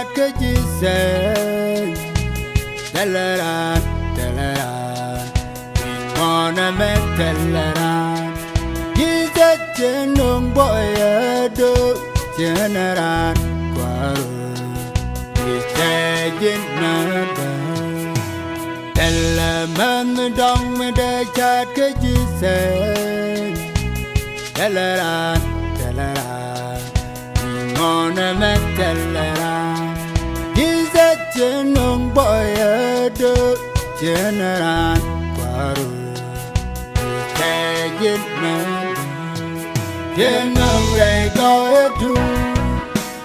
chat ke jisen teleran teleran mona me teleran jise jenung boya do jeneran kwaru jise jenada teleman dong me de chat ke jisen teleran teleran mona me teleran jise jenung boya do jeneran kwaru Jenung lay go to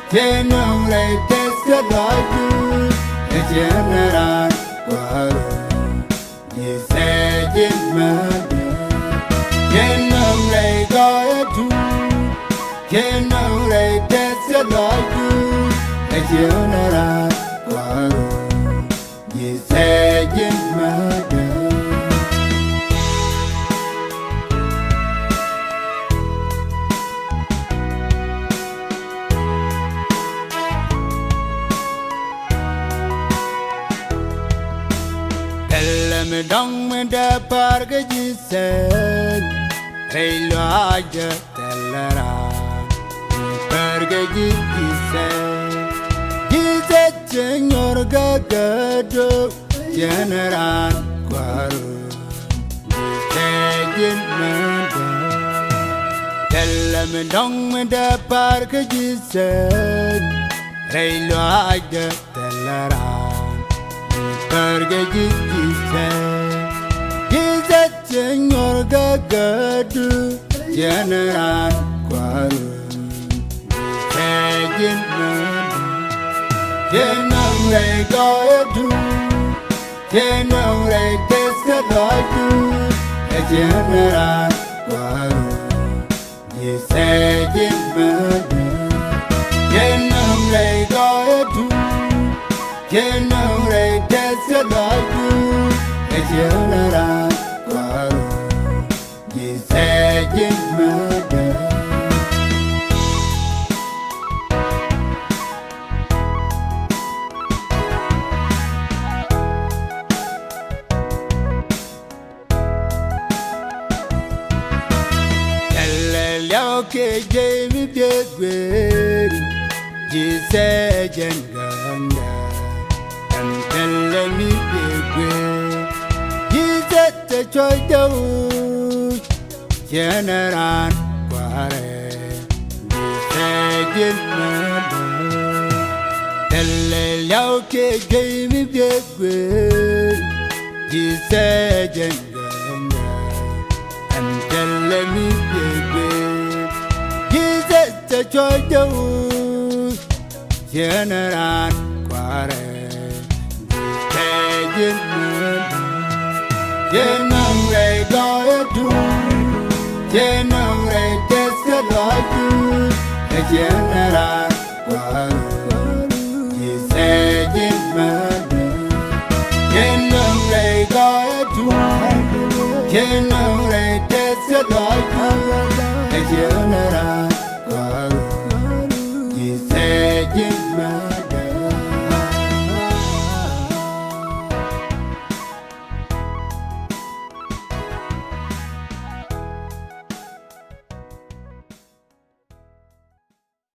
Jenung lay test the light to the general quarrel. You say, Jenung lay go to Jenung lay test the light to the general quarrel. You say, me dong me da parga jisen hey lo aja telara parga jisen jise senyor gagado generan kwaru jisen manda tella me dong me da parga jisen hey lo aja telara parga jisen jise senyor gagado generan kwaru jisen manda jenung lay go to jenung lay test the to generan kwaru jise manda jenung lay go to jenung lay test the to generan kwaru jise manda ke jemi begwe jise jenganga antelle mi begwe jise te chodo generan kware jise jemada telle yaw ke jemi begwe jise jenganga antelle mi begwe the choice generan kware jenung lay go to jenung lay test the light to the generan kwaru jise jenung lay go to jenung